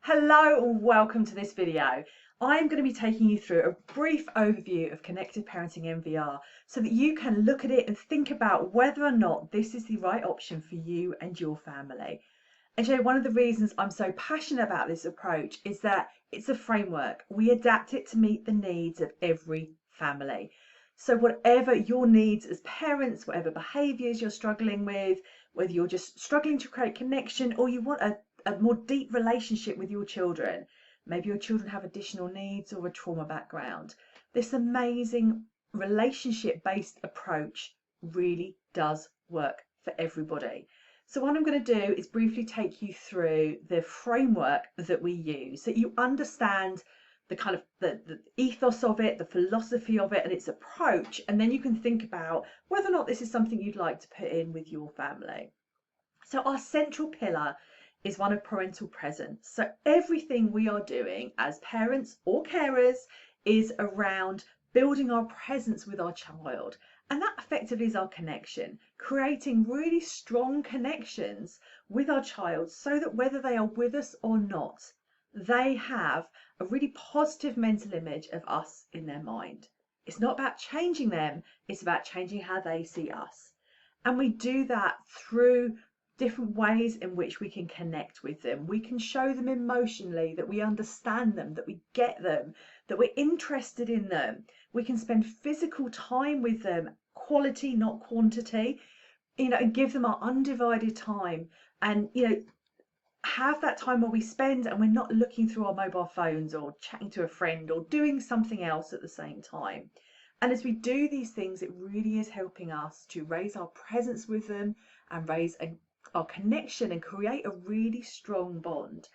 Hello and welcome to this video. I'm going to be taking you through a brief overview of Connective Parenting NVR so that you can look at it and think about whether or not this is the right option for you and your family. And you know, one of the reasons I'm so passionate about this approach is that it's a framework. We adapt it to meet the needs of every family. So whatever your needs as parents, whatever behaviours you're struggling with, whether you're just struggling to create connection or you want a more deep relationship with your children, maybe your children have additional needs or a trauma background, this amazing relationship-based approach really does work for everybody. So what I'm going to do is briefly take you through the framework that we use so you understand the kind of the ethos of it, the philosophy of it and its approach, and then you can think about whether or not this is something you'd like to put in with your family. So our central pillar is one of parental presence. So everything we are doing as parents or carers is around building our presence with our child. And that effectively is our connection, creating really strong connections with our child so that whether they are with us or not, they have a really positive mental image of us in their mind. It's not about changing them, it's about changing how they see us. And we do that through different ways in which we can connect with them. We can show them emotionally that we understand them, that we get them, that we're interested in them. We can spend physical time with them, quality, not quantity, and give them our undivided time and, have that time where we spend and we're not looking through our mobile phones or chatting to a friend or doing something else at the same time. And as we do these things, it really is helping us to raise our presence with them and raise our connection and create a really strong bond.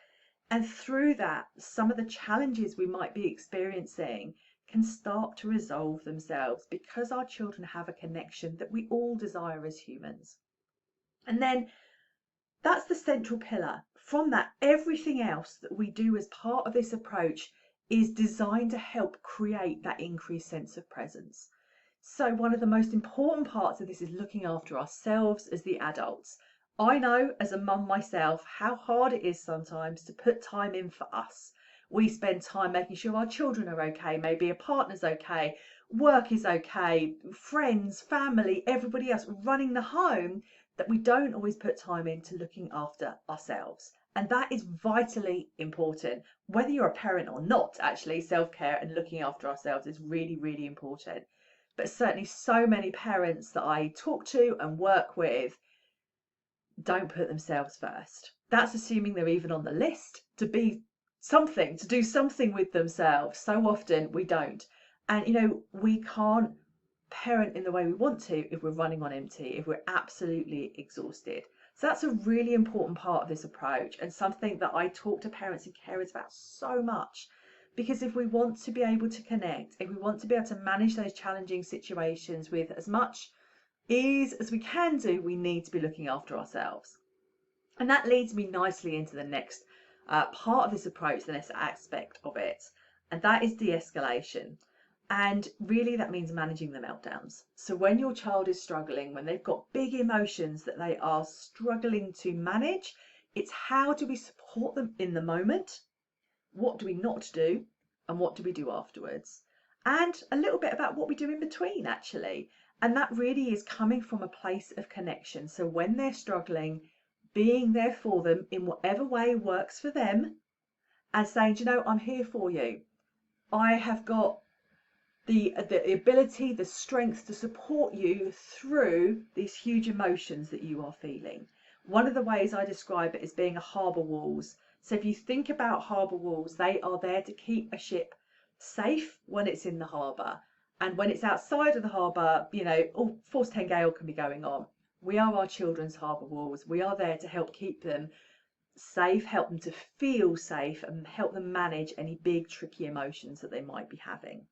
And through that, some of the challenges we might be experiencing can start to resolve themselves because our children have a connection that we all desire as humans. And then that's the central pillar. From that, everything else that we do as part of this approach is designed to help create that increased sense of presence. So one of the most important parts of this is looking after ourselves as the adults. I know as a mum myself how hard it is sometimes to put time in for us. We spend time making sure our children are okay, maybe a partner's okay, work is okay, friends, family, everybody else running the home, that we don't always put time into looking after ourselves. And that is vitally important. Whether you're a parent or not, actually, self-care and looking after ourselves is really, really important. But certainly so many parents that I talk to and work with don't put themselves first. That's assuming they're even on the list to be something, to do something with themselves. So often we don't. And we can't parent in the way we want to if we're running on empty, if we're absolutely exhausted. So that's a really important part of this approach and something that I talk to parents and carers about so much. Because if we want to be able to connect, if we want to be able to manage those challenging situations with as much ease as we can do, we need to be looking after ourselves. And that leads me nicely into the next part of this approach, the next aspect of it, and that is de-escalation. And really that means managing the meltdowns. So when your child is struggling, when they've got big emotions that they are struggling to manage, it's how do we support them in the moment? What do we not do? And what do we do afterwards? And a little bit about what we do in between, actually. And that really is coming from a place of connection. So when they're struggling, being there for them in whatever way works for them, and saying, I'm here for you. I have got the ability, the strength to support you through these huge emotions that you are feeling. One of the ways I describe it is being a harbour walls. So if you think about harbour walls, they are there to keep a ship safe when it's in the harbour. And when it's outside of the harbour, force 10 gale can be going on. We are our children's harbour walls. We are there to help keep them safe, help them to feel safe and help them manage any big tricky emotions that they might be having.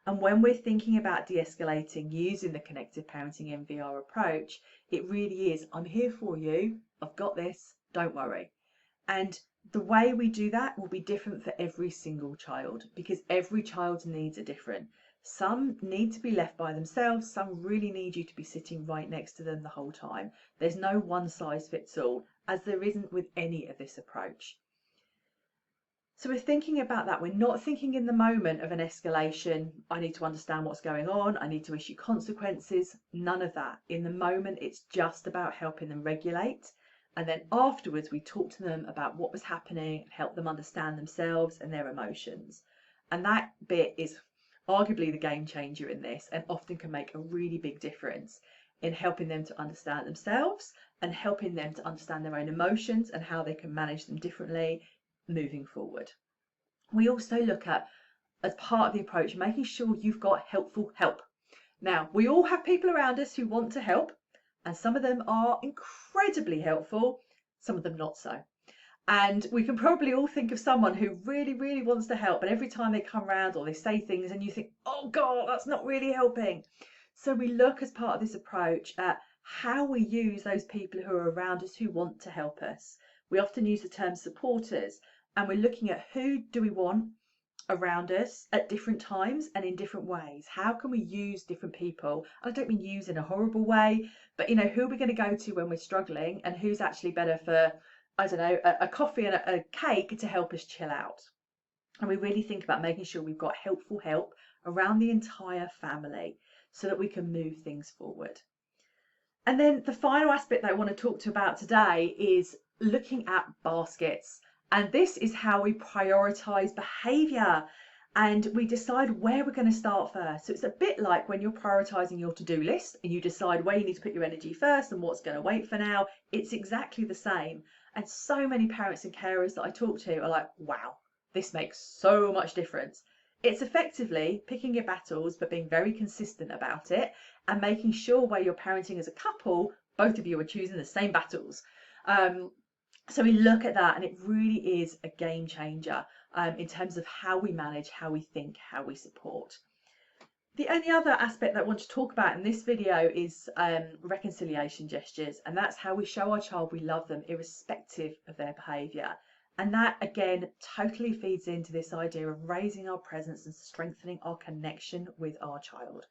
And when we're thinking about de-escalating using the Connective Parenting NVR approach, it really is, I'm here for you, I've got this, don't worry. And the way we do that will be different for every single child because every child's needs are different. Some need to be left by themselves, some really need you to be sitting right next to them the whole time. There's no one size fits all, as there isn't with any of this approach. So we're thinking about that. We're not thinking in the moment of an escalation. I need to understand what's going on. I need to issue consequences. None of that. In the moment, it's just about helping them regulate. And then afterwards, we talk to them about what was happening and help them understand themselves and their emotions. And that bit is arguably the game changer in this, and often can make a really big difference in helping them to understand themselves and helping them to understand their own emotions and how they can manage them differently moving forward. We also look at, as part of the approach, making sure you've got helpful help. Now, we all have people around us who want to help, and some of them are incredibly helpful, some of them not so. And we can probably all think of someone who really, really wants to help, but every time they come around or they say things and you think, oh God, that's not really helping. So we look, as part of this approach, at how we use those people who are around us who want to help us. We often use the term supporters, and we're looking at who do we want around us at different times and in different ways. How can we use different people? I don't mean use in a horrible way, but who are we going to go to when we're struggling, and who's actually better for, I don't know, a coffee and a cake to help us chill out. And we really think about making sure we've got helpful help around the entire family so that we can move things forward. And then the final aspect that I want to talk to you about today is looking at baskets. And this is how we prioritize behavior and we decide where we're going to start first. So it's a bit like when you're prioritizing your to-do list and you decide where you need to put your energy first and what's going to wait for now. It's exactly the same. And so many parents and carers that I talk to are like, wow, this makes so much difference. It's effectively picking your battles, but being very consistent about it and making sure where you're parenting as a couple, both of you are choosing the same battles. So we look at that, and it really is a game changer in terms of how we manage, how we think, how we support. The only other aspect that I want to talk about in this video is reconciliation gestures, and that's how we show our child we love them irrespective of their behaviour. And that, again, totally feeds into this idea of raising our presence and strengthening our connection with our child.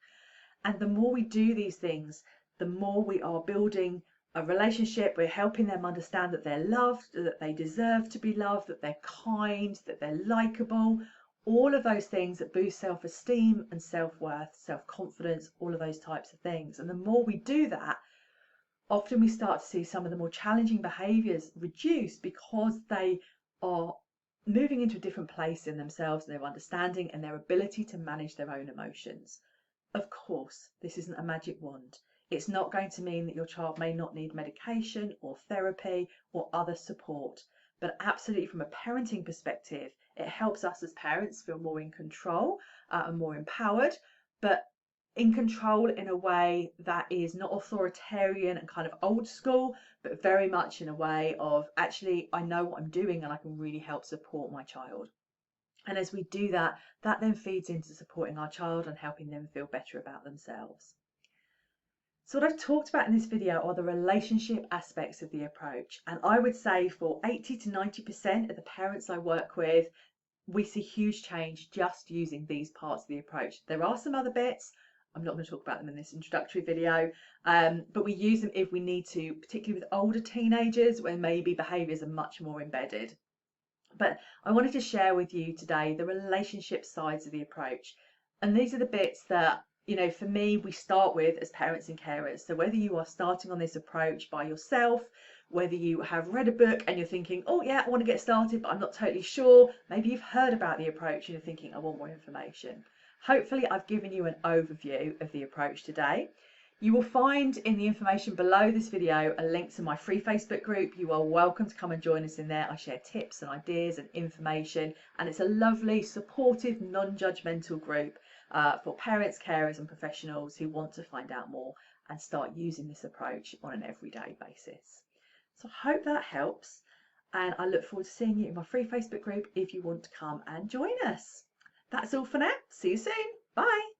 And the more we do these things, the more we are building a relationship. We're helping them understand that they're loved, that they deserve to be loved, that they're kind, that they're likable. All of those things that boost self-esteem and self-worth, self-confidence, all of those types of things. And the more we do that, often we start to see some of the more challenging behaviours reduce because they are moving into a different place in themselves and their understanding and their ability to manage their own emotions. Of course, this isn't a magic wand. It's not going to mean that your child may not need medication or therapy or other support, but absolutely from a parenting perspective, it helps us as parents feel more in control and more empowered, but in control in a way that is not authoritarian and kind of old school, but very much in a way of, actually, I know what I'm doing and I can really help support my child. And as we do that, that then feeds into supporting our child and helping them feel better about themselves. So what I've talked about in this video are the relationship aspects of the approach. And I would say for 80 to 90% of the parents I work with, we see huge change just using these parts of the approach. There are some other bits. I'm not going to talk about them in this introductory video, but we use them if we need to, particularly with older teenagers when maybe behaviours are much more embedded. But I wanted to share with you today the relationship sides of the approach. And these are the bits that, for me, we start with as parents and carers. So whether you are starting on this approach by yourself, whether you have read a book and you're thinking, oh yeah, I want to get started, but I'm not totally sure. Maybe you've heard about the approach and you're thinking, I want more information. Hopefully I've given you an overview of the approach today. You will find in the information below this video a link to my free Facebook group. You are welcome to come and join us in there. I share tips and ideas and information, and it's a lovely, supportive, non-judgmental group for parents, carers and professionals who want to find out more and start using this approach on an everyday basis. So I hope that helps, and I look forward to seeing you in my free Facebook group if you want to come and join us. That's all for now. See you soon. Bye.